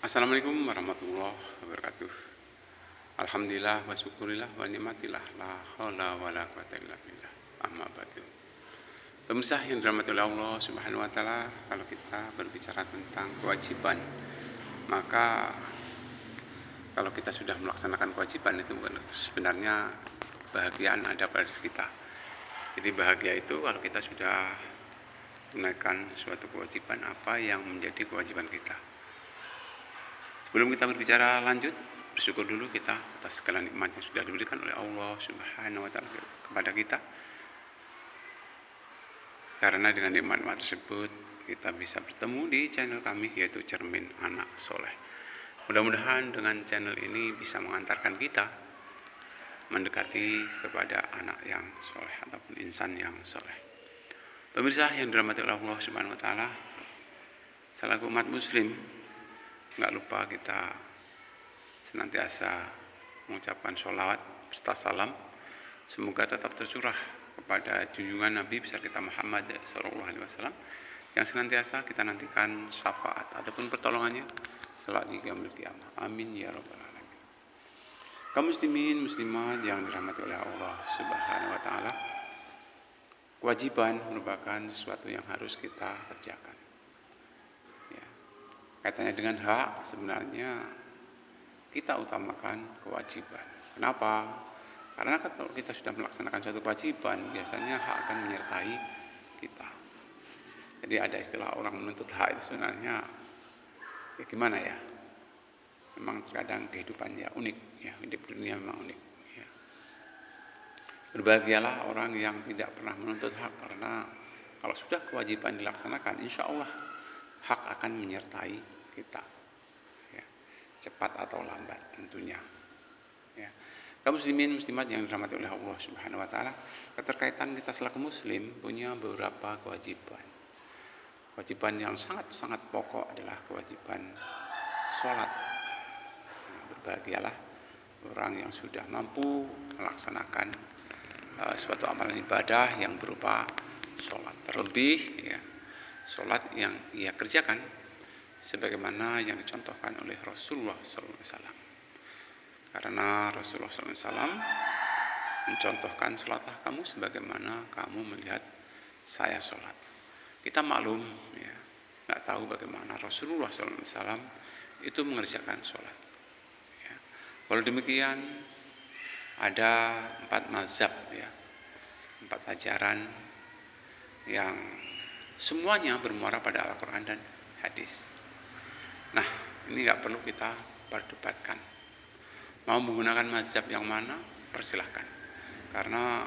Assalamualaikum warahmatullahi wabarakatuh. Alhamdulillah wa syukurillah wa nikmatillah la haula wa la quwata illa billah. Amma ba'du. Pemirsa yang dirahmati oleh Allah Subhanahu wa taala, kalau kita berbicara tentang kewajiban, maka kalau kita sudah melaksanakan kewajiban itu sebenarnya kebahagiaan ada pada kita. Jadi bahagia itu kalau kita sudah menunaikan suatu kewajiban apa yang menjadi kewajiban kita. Sebelum kita berbicara lanjut, bersyukur dulu kita atas segala nikmat yang sudah diberikan oleh Allah Subhanahu wa taala kepada kita. Karena dengan nikmat-nikmat tersebut kita bisa bertemu di channel kami yaitu Cermin Anak Soleh. Mudah-mudahan dengan channel ini bisa mengantarkan kita mendekati kepada anak yang soleh ataupun insan yang soleh. Pemirsa yang dirahmati oleh Allah Subhanahu wa taala, selaku umat muslim, nggak lupa kita senantiasa mengucapkan sholawat serta salam semoga tetap tercurah kepada junjungan Nabi besar kita Muhammad SAW yang senantiasa kita nantikan syafaat ataupun pertolongannya kelak di yaumil qiyamah. Amin ya rabbal alamin. Kaum muslimin muslimat yang dirahmati oleh Allah Subhanahu wa taala, kewajiban merupakan sesuatu yang harus kita kerjakan. Kaitannya dengan hak, sebenarnya kita utamakan kewajiban. Kenapa? Karena kalau kita sudah melaksanakan suatu kewajiban, biasanya hak akan menyertai kita. Jadi ada istilah orang menuntut hak itu sebenarnya ya gimana ya? Memang kadang kehidupannya unik, ya hidup dunia memang unik. Ya. Berbahagialah orang yang tidak pernah menuntut hak, karena kalau sudah kewajiban dilaksanakan, insya Allah hak akan menyertai kita, ya, cepat atau lambat tentunya. Ya. Kaum muslimin muslimat yang dirahmati oleh Allah Subhanahu wa taala, keterkaitan kita selaku muslim punya beberapa kewajiban. Kewajiban yang sangat pokok adalah kewajiban sholat. Nah, berbahagialah orang yang sudah mampu melaksanakan suatu amalan ibadah yang berupa sholat. Terlebih ya, sholat yang ia kerjakan sebagaimana yang dicontohkan oleh Rasulullah SAW. Karena Rasulullah SAW mencontohkan sholatlah kamu sebagaimana kamu melihat saya sholat. Kita maklum ya, nggak tahu bagaimana Rasulullah SAW itu mengerjakan sholat. Ya. Kalau demikian ada 4 mazhab ya, 4 ajaran yang semuanya bermuara pada Al-Quran dan hadis. Nah, ini nggak perlu kita perdebatkan. Mau menggunakan mazhab yang mana, persilahkan. Karena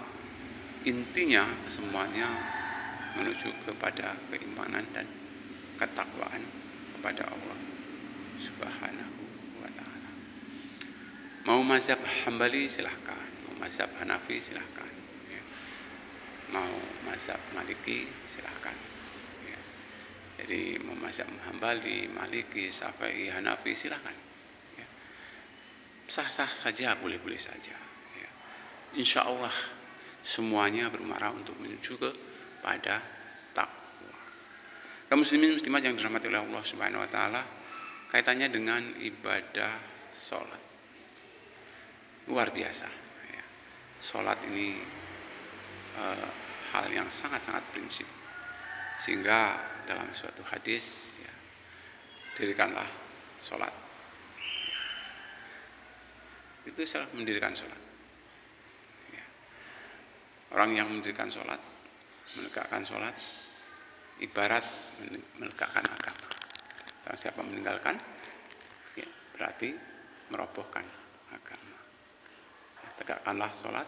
intinya semuanya menuju kepada keimanan dan ketakwaan kepada Allah Subhanahu wa taala. Mau mazhab Hambali silahkan, mau mazhab Hanafi silahkan, ya. Mau mazhab Maliki silahkan. Ya. Jadi mau mazhab Hambali, Maliki, Syafi'i, Hanafi silahkan. Ya. Sah-sah saja, boleh-boleh saja. Ya. Insya Allah semuanya bermuara untuk menuju kepada takwa. Kaum muslimin muslimat yang dirahmati oleh Allah Subhanahu wa taala, kaitannya dengan ibadah sholat luar biasa. Ya. Sholat ini hal yang sangat-sangat prinsip, sehingga dalam suatu hadis ya, dirikanlah sholat. Itu salah mendirikan sholat. Ya. Orang yang mendirikan sholat, menegakkan sholat, ibarat menegakkan agama. Kalau siapa meninggalkan, ya, berarti merobohkan agama. Ya, tegakkanlah sholat,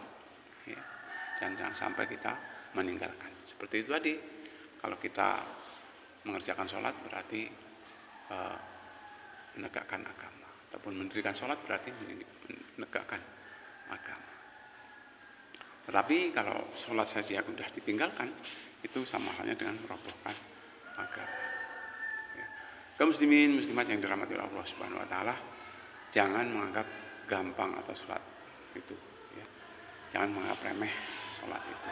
ya, dan jangan sampai kita meninggalkan. Seperti itu tadi, kalau kita mengerjakan sholat berarti menegakkan agama, ataupun mendirikan sholat berarti menegakkan agama. Tetapi kalau sholat saja sudah ditinggalkan, itu sama halnya dengan merobohkan agama. Ya. Kaum muslimin muslimat yang dirahmati oleh Allah Subhanahu wa taala, jangan menganggap gampang atau sholat itu. Ya. Jangan menganggap remeh sholat itu.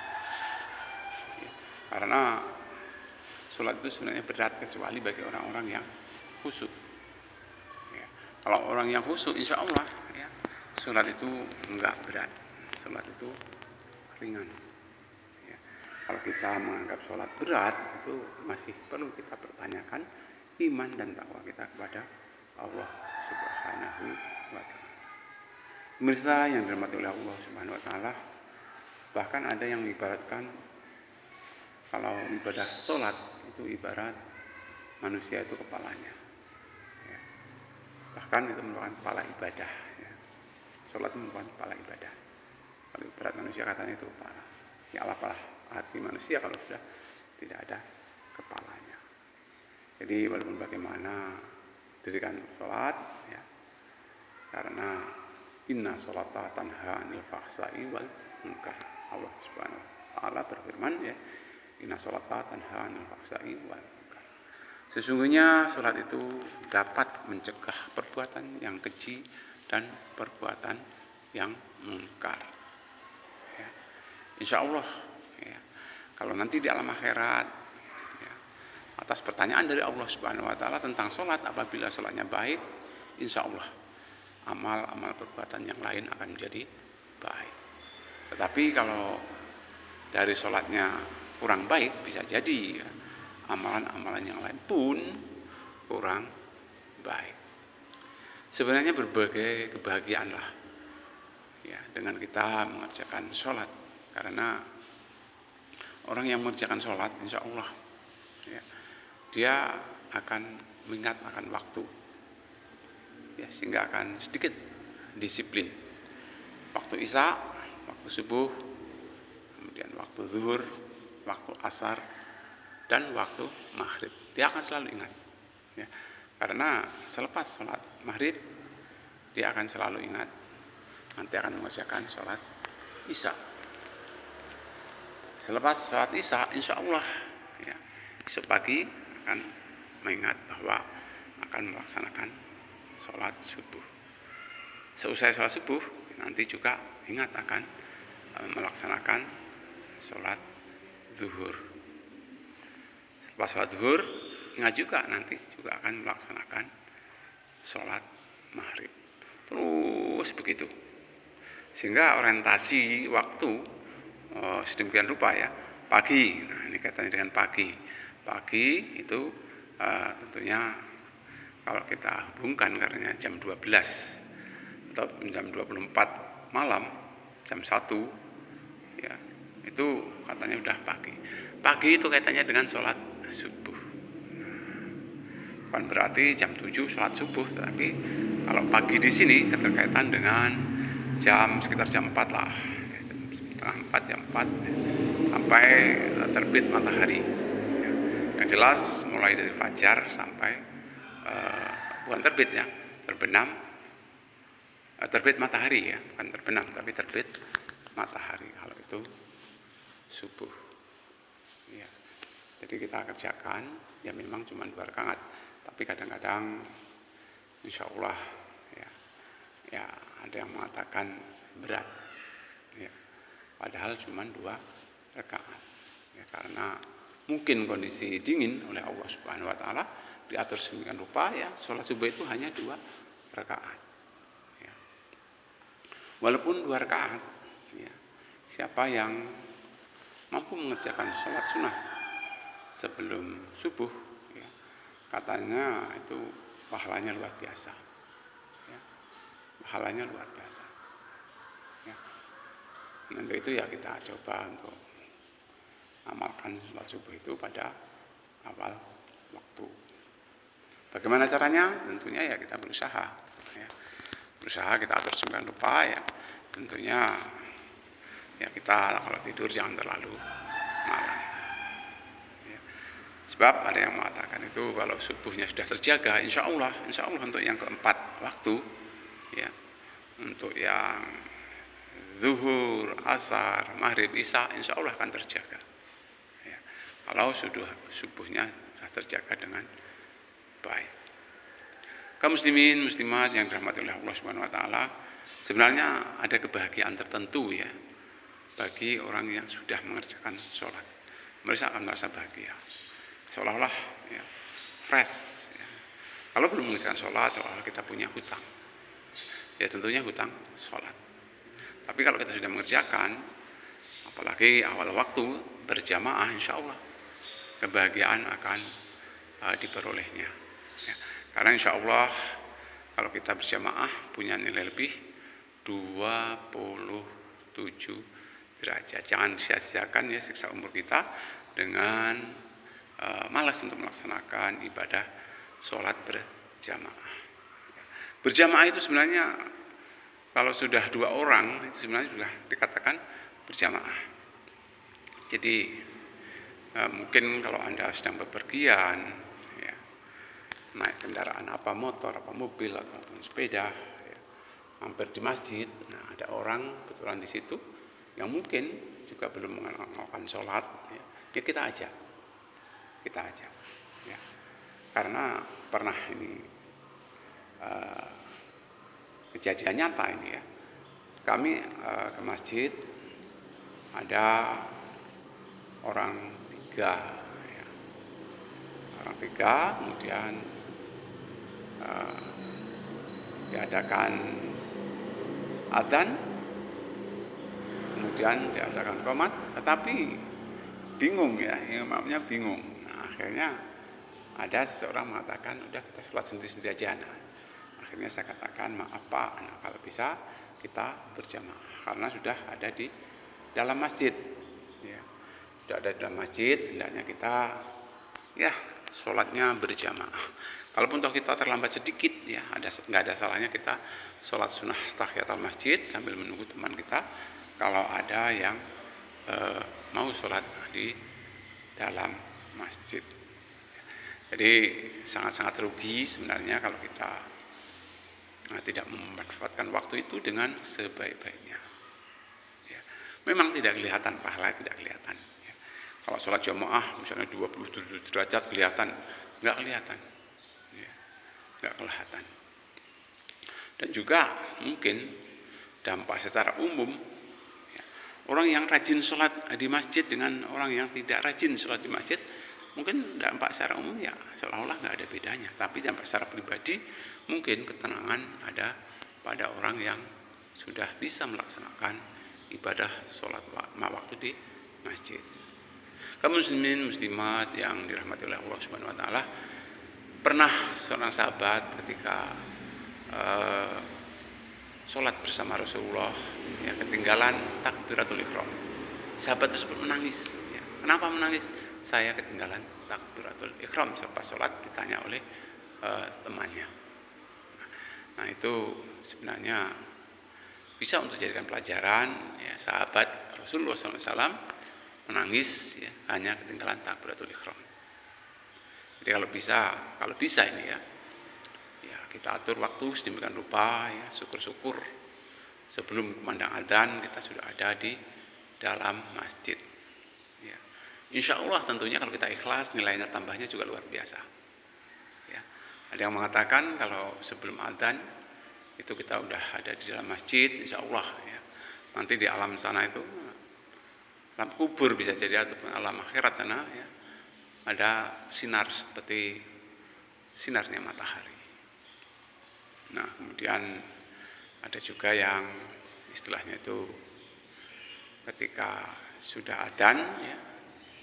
Ya. Karena sholat itu sebenarnya berat kecuali bagi orang-orang yang khusyuk. Kalau orang yang khusyuk, insya Allah ya, sholat itu enggak berat, sholat itu ringan. Ya. Kalau kita menganggap sholat berat, itu masih perlu kita pertanyakan iman dan takwa kita kepada Allah Subhanahu wa Ta'ala. Pemirsa yang dirahmati oleh Allah Subhanahu wa Ta'ala, bahkan ada yang mengibaratkan kalau ibadah sholat itu ibarat manusia itu kepalanya. Ya. Bahkan itu merupakan kepala ibadah. Ya. Sholat itu merupakan kepala ibadah. Kalau ibarat manusia katanya itu kepala. Ya apalah arti manusia kalau sudah tidak ada kepalanya. Jadi walaupun bagaimana dirikan sholat, ya, karena inna sholata tanha anil fahsai wal munkar. Allah Subhanahu wa Ta'ala berfirman, ya, inna sholata tanha anil fahsai wal munkar. Sesungguhnya sholat itu dapat mencegah perbuatan yang keji dan perbuatan yang munkar. Ya. Insya Allah, ya, kalau nanti di alam akhirat, ya, atas pertanyaan dari Allah Subhanahu wa Ta'ala tentang sholat, apabila sholatnya baik, insya Allah amal-amal perbuatan yang lain akan menjadi baik. Tetapi kalau dari sholatnya kurang baik, bisa jadi ya, amalan-amalan yang lain pun kurang baik. Sebenarnya berbagai kebahagiaan lah ya dengan kita mengerjakan sholat, karena orang yang mengerjakan sholat insya Allah ya, dia akan mengingat akan waktu ya, sehingga akan sedikit disiplin. Waktu isya, waktu subuh, kemudian waktu zuhur, waktu asar, dan waktu maghrib, dia akan selalu ingat ya. Karena selepas sholat maghrib dia akan selalu ingat nanti akan mengerjakan sholat isya. Selepas sholat isya, insya Allah ya, esok pagi akan mengingat bahwa akan melaksanakan sholat subuh. Seusai sholat subuh nanti juga ingat akan melaksanakan sholat zuhur. Setelah sholat zuhur, ingat juga nanti juga akan melaksanakan sholat maghrib. Terus begitu. Sehingga orientasi waktu sedemikian rupa ya. Pagi, nah ini kaitannya dengan pagi. Pagi itu tentunya kalau kita hubungkan karena jam 12 atau jam 24 malam, jam 1 ya, itu katanya udah pagi. Pagi itu kaitannya dengan sholat subuh. Bukan berarti jam 7 sholat subuh, tetapi kalau pagi di sini keterkaitan dengan jam sekitar jam 4 lah, jam setengah 4, jam 4 sampai terbit matahari. Yang jelas mulai dari fajar sampai bukan terbit ya, terbenam, terbit matahari ya, bukan terbenam tapi terbit matahari, kalau itu subuh ya. Jadi kita kerjakan ya memang cuma 2 rakaat, tapi kadang-kadang insya Allah ya ada yang mengatakan berat ya, padahal cuma 2 rakaat ya, karena mungkin kondisi dingin oleh Allah Subhanahu wa Ta'ala diatur sedemikian rupa ya, sholat subuh itu hanya 2 rakaat ya. Walaupun 2 rakaat ya, siapa yang mampu mengerjakan sholat sunnah sebelum subuh ya, katanya itu pahalanya luar biasa ya, pahalanya luar biasa ya. Untuk itu ya kita coba untuk amalkan sholat subuh itu pada awal waktu. Bagaimana caranya? Tentunya ya kita berusaha ya. Berusaha kita atur sedemikian rupa ya, tentunya ya kita kalau tidur jangan terlalu malam ya. Sebab ada yang mengatakan itu kalau subuhnya sudah terjaga, insya Allah untuk yang keempat waktu ya, untuk yang zuhur, asar, maghrib, isya, insya Allah akan terjaga ya. Kalau subuhnya sudah terjaga dengan baik. Kaum muslimin muslimat yang dirahmati oleh Allah Subhanahu wa Ta'ala, sebenarnya ada kebahagiaan tertentu ya bagi orang yang sudah mengerjakan sholat. Mereka akan merasa bahagia, seolah-olah ya, fresh ya. Kalau belum mengerjakan sholat, seolah kita punya hutang. Ya tentunya hutang sholat. Tapi kalau kita sudah mengerjakan, apalagi awal waktu berjamaah, insya Allah kebahagiaan akan diperolehnya. Ya. Karena insya Allah kalau kita berjamaah punya nilai lebih 27 derajat. Jangan sia-siakan ya siksa umur kita dengan malas untuk melaksanakan ibadah sholat berjamaah. Berjamaah itu sebenarnya kalau sudah 2 orang itu sebenarnya sudah dikatakan berjamaah. Jadi mungkin kalau Anda sedang bepergian, ya, naik kendaraan apa motor, apa mobil, ataupun sepeda, ya, mampir di masjid, nah ada orang kebetulan di situ yang mungkin juga belum melakukan sholat, ya kita ajak, ya. Karena pernah ini kejadian nyata ini ya. Kami ke masjid, ada orang 3, ya. Orang 3, kemudian diadakan adzan, kemudian diadakan qomat, tetapi bingung ya, imamnya bingung. Nah, akhirnya ada seseorang mengatakan, udah kita sholat sendiri-sendiri aja. Nah, akhirnya saya katakan, maaf Pak, nah, kalau bisa kita berjamaah, karena sudah ada di dalam masjid. Ya. Sudah ada di dalam masjid, hendaknya kita ya sholatnya berjamaah. Kalaupun toh kita terlambat sedikit, ya nggak ada salahnya kita sholat sunnah tahiyatul masjid sambil menunggu teman kita. Kalau ada yang mau sholat di dalam masjid. Jadi sangat-sangat rugi sebenarnya kalau kita tidak memanfaatkan waktu itu dengan sebaik-baiknya. Ya. Memang tidak kelihatan pahala, tidak kelihatan. Ya. Kalau sholat jamaah misalnya 27 derajat kelihatan, nggak kelihatan. Ya. Nggak kelihatan. Dan juga mungkin dampak secara umum, ya, orang yang rajin sholat di masjid dengan orang yang tidak rajin sholat di masjid, mungkin dampak secara umum ya seolah-olah nggak ada bedanya. Tapi dampak secara pribadi mungkin ketenangan ada pada orang yang sudah bisa melaksanakan ibadah sholat waktu di masjid. Kaum muslimin muslimat yang dirahmati oleh Allah Subhanahu Wa Taala, pernah seorang sahabat ketika sholat bersama Rasulullah ya, ketinggalan takbiratul ihram. Sahabat tersebut menangis. Ya. Kenapa menangis? Saya ketinggalan takbiratul ihram selepas sholat, ditanya oleh temannya. Nah itu sebenarnya bisa untuk dijadikan pelajaran. Ya, sahabat Rasulullah SAW menangis ya, hanya ketinggalan takbiratul ihram. Jadi kalau bisa ini ya kita atur waktu sedemikian rupa ya, syukur-syukur sebelum kumandang adzan kita sudah ada di dalam masjid. Ya. Insya Allah tentunya kalau kita ikhlas nilainya tambahnya juga luar biasa. Ya. Ada yang mengatakan kalau sebelum adzan itu kita udah ada di dalam masjid, insya Allah ya. Nanti di alam sana itu, alam kubur bisa jadi ataupun alam akhirat sana ya, ada sinar seperti sinarnya matahari. Nah kemudian ada juga yang istilahnya itu ketika sudah adzan ya,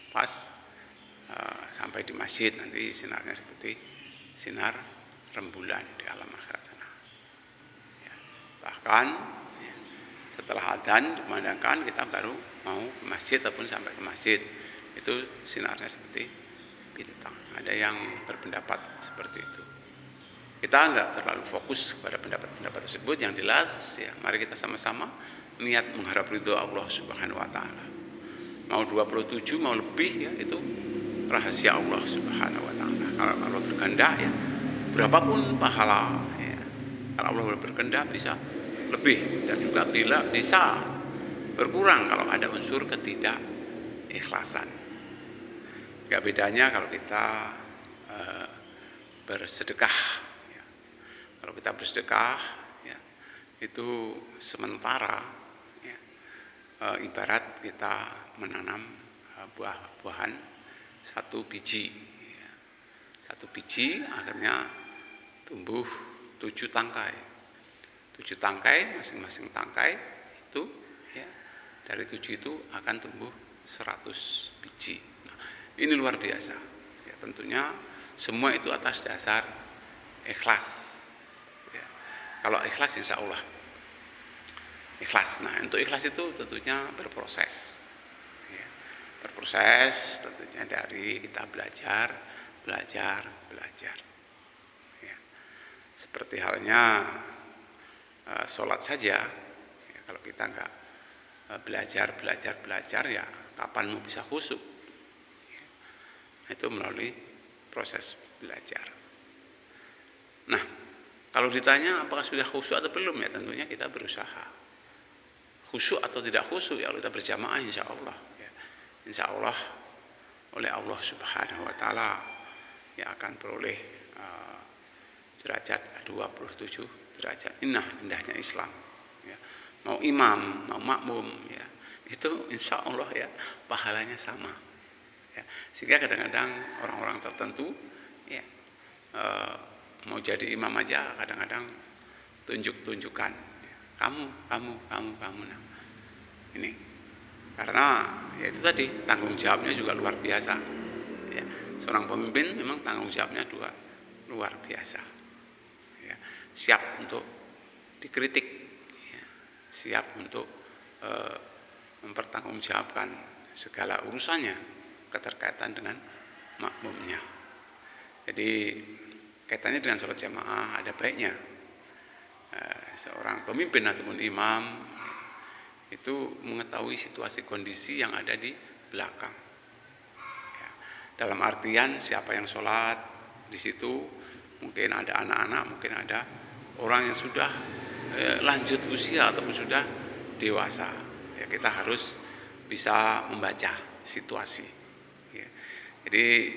pas sampai di masjid nanti sinarnya seperti sinar rembulan di alam akhirat sana. Ya, bahkan ya, setelah adzan dikumandangkan kita baru mau ke masjid ataupun sampai ke masjid itu sinarnya seperti bintang. Ada yang berpendapat seperti itu. Kita enggak terlalu fokus pada pendapat-pendapat tersebut. Yang jelas ya mari kita sama-sama niat mengharap ridho Allah Subhanahu Wa Taala. Mau 27 mau lebih ya itu rahasia Allah Subhanahu Wa Taala. Kalau Allah berkehendak ya berapapun pahala ya, kalau Allah berkehendak bisa lebih dan juga bila bisa berkurang kalau ada unsur ketidakikhlasan. Enggak bedanya kalau kita bersedekah. Kalau kita bersedekah, ya, itu sementara, ya, ibarat kita menanam buah-buahan 1 biji, ya. 1 biji akhirnya tumbuh 7 tangkai. 7 tangkai, masing-masing tangkai itu ya, dari 7 itu akan tumbuh 100 biji. Nah, ini luar biasa. Ya, tentunya semua itu atas dasar ikhlas. Ya. Kalau ikhlas insya Allah ikhlas. Nah, untuk ikhlas itu tentunya berproses. Ya. Berproses tentunya dari kita belajar. Ya. Seperti halnya sholat saja. Ya, kalau kita nggak belajar ya kapan mau bisa khusyuk? Ya. Nah, itu melalui proses belajar. Nah, kalau ditanya apakah sudah khusyuk atau belum, ya tentunya kita berusaha. Khusyuk atau tidak khusyuk ya kalau kita berjamaah insya Allah. Ya. Insya Allah oleh Allah Subhanahu Wa Taala ya akan peroleh derajat 27 derajat. Indahnya Islam. Ya. Mau imam, mau makmum, ya itu insya Allah ya pahalanya sama. Ya. Sehingga kadang-kadang orang-orang tertentu ya mau jadi imam aja kadang-kadang tunjuk-tunjukkan. Ya. Kamu. Nah, ini karena ya itu tadi tanggung jawabnya juga luar biasa. Ya. Seorang pemimpin memang tanggung jawabnya luar biasa. Ya. Siap untuk dikritik, ya. Siap untuk mempertanggungjawabkan segala urusannya keterkaitan dengan makmumnya. Jadi kaitannya dengan sholat jamaah ada baiknya seorang pemimpin ataupun imam itu mengetahui situasi kondisi yang ada di belakang. Ya. Dalam artian siapa yang sholat di situ, mungkin ada anak-anak, mungkin ada orang yang sudah lanjut usia ataupun sudah dewasa. Ya, kita harus bisa membaca situasi. Ya. Jadi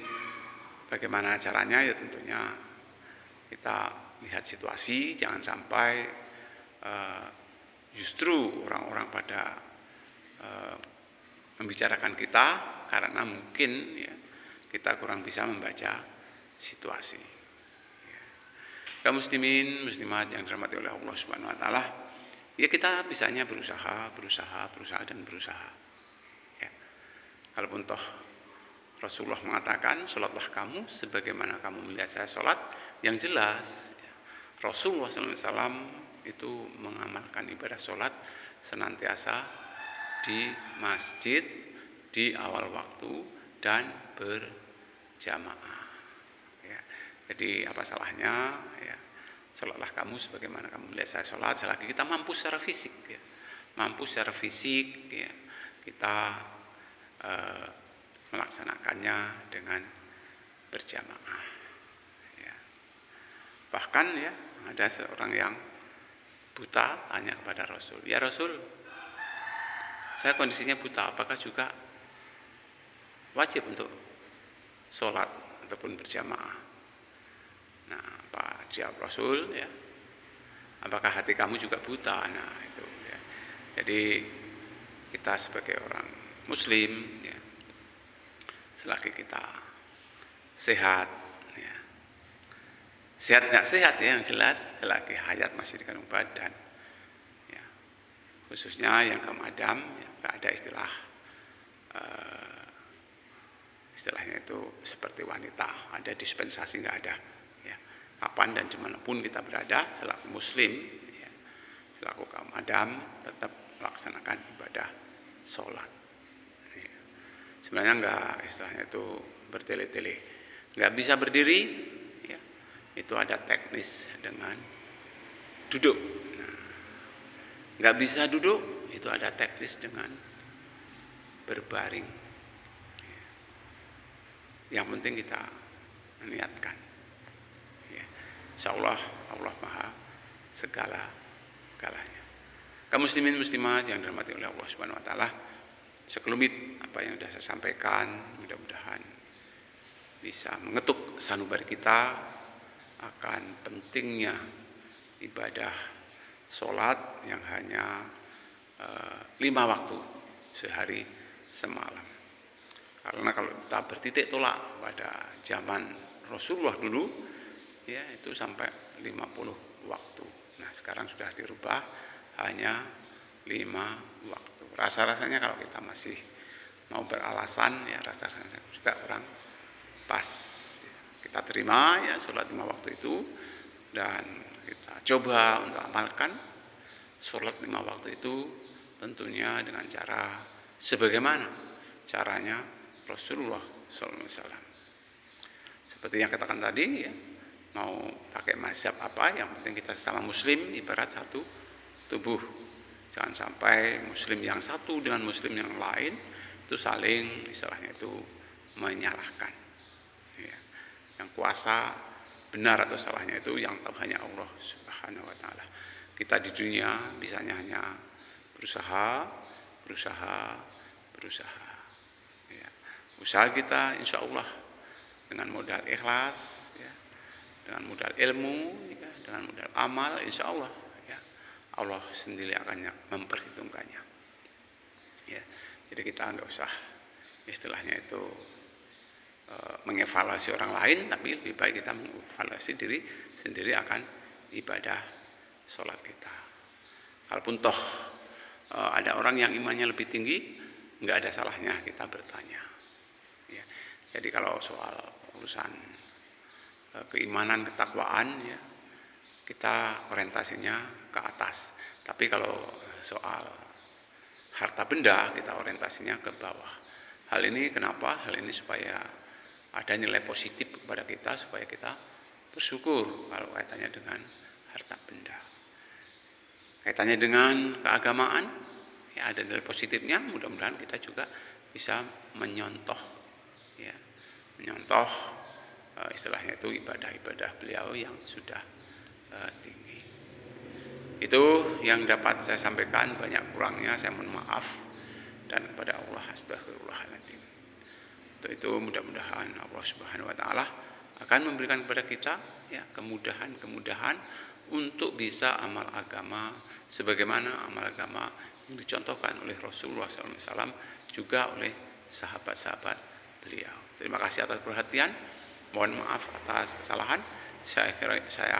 bagaimana caranya ya tentunya kita lihat situasi, jangan sampai justru orang-orang pada membicarakan kita karena mungkin ya, kita kurang bisa membaca situasi. Ya. Kaum muslimin, muslimat yang dirahmati oleh Allah Subhanahu Wa Taala, ya kita bisanya berusaha. Ya. Kalaupun toh Rasulullah mengatakan, sholatlah kamu sebagaimana kamu melihat saya sholat, yang jelas ya, Rasulullah SAW itu mengamalkan ibadah sholat senantiasa di masjid di awal waktu dan berjamaah. Ya. Jadi apa salahnya? Ya. Sholatlah kamu sebagaimana kamu melihat saya sholat, selagi kita mampu secara fisik. Ya. Mampu secara fisik, ya. Kita melaksanakannya dengan berjamaah. Ya. Bahkan ya ada seorang yang buta tanya kepada Rasul, ya Rasul, saya kondisinya buta, apakah juga wajib untuk sholat ataupun berjamaah? Nah, apa jawab Rasul? Ya, apakah hati kamu juga buta? Nah itu. Ya. Jadi kita sebagai orang Muslim, ya, selagi kita sehat, ya. Sehat nggak sehat ya yang jelas selagi hayat masih di kandung badan, ya. Khususnya yang kaum Adam, ya, nggak ada istilahnya itu seperti wanita, ada dispensasi nggak ada, ya. Kapan dan dimanapun kita berada selaku Muslim, ya, selaku kaum Adam tetap melaksanakan ibadah sholat. Ya. Sebenarnya nggak istilahnya itu bertele-tele, nggak bisa berdiri, ya, itu ada teknis dengan duduk. Nah, nggak bisa duduk, itu ada teknis dengan berbaring. Ya. Yang penting kita meniatkan. Ya. Insya Allah Maha segala-galanya. Kaum muslimin muslimat yang dirahmati oleh Allah Subhanahu Wa Taala, sekelumit apa yang sudah saya sampaikan mudah-mudahan bisa mengetuk sanubari kita akan pentingnya ibadah sholat yang hanya 5 waktu sehari semalam. Karena kalau kita bertitik tolak pada zaman Rasulullah dulu, ya itu sampai 50 waktu. Nah sekarang sudah dirubah hanya 5 waktu. Rasa-rasanya kalau kita masih mau beralasan ya rasa-rasanya juga kurang pas. Kita terima ya sholat 5 waktu itu dan kita coba untuk amalkan sholat 5 waktu itu tentunya dengan cara sebagaimana caranya Rasulullah SAW. Seperti yang katakan tadi ya, mau pakai mazhab apa, yang penting kita sesama muslim ibarat satu tubuh. Jangan sampai muslim yang satu dengan muslim yang lain itu saling istilahnya itu menyalahkan. Ya. Yang kuasa benar atau salahnya itu yang tahu hanya Allah Subhanahu wa taala. Kita di dunia bisanya hanya berusaha. Ya. Usaha kita insya Allah dengan modal ikhlas, ya, dengan modal ilmu, ya, dengan modal amal, insya Allah, ya, Allah sendiri akan memperhitungkannya. Ya, jadi kita nggak usah istilahnya itu mengevaluasi orang lain, tapi lebih baik kita mengevaluasi diri sendiri akan ibadah sholat kita. Kalaupun toh ada orang yang imannya lebih tinggi, nggak ada salahnya kita bertanya. Ya, jadi kalau soal urusan keimanan, ketakwaan, ya kita orientasinya ke atas. Tapi kalau soal harta benda kita orientasinya ke bawah. Hal ini kenapa? Hal ini supaya ada nilai positif kepada kita, supaya kita bersyukur kalau kaitannya dengan harta benda. Kaitannya dengan keagamaan, ya ada nilai positifnya. Mudah-mudahan kita juga bisa menyontoh, ya, istilahnya itu ibadah-ibadah beliau yang sudah tinggi. Itu yang dapat saya sampaikan, banyak kurangnya saya mohon maaf, dan kepada Allah astagfirullahaladzim. Untuk itu mudah-mudahan Allah Subhanahu wa taala akan memberikan kepada kita ya kemudahan untuk bisa amal agama sebagaimana amal agama yang dicontohkan oleh Rasulullah SAW juga oleh sahabat-sahabat beliau. Terima kasih atas perhatian. Mohon maaf atas kesalahan. Saya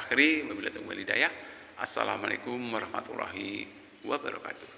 akhiri wabillahi taufiq wal hidayah. Assalamualaikum warahmatullahi wabarakatuh.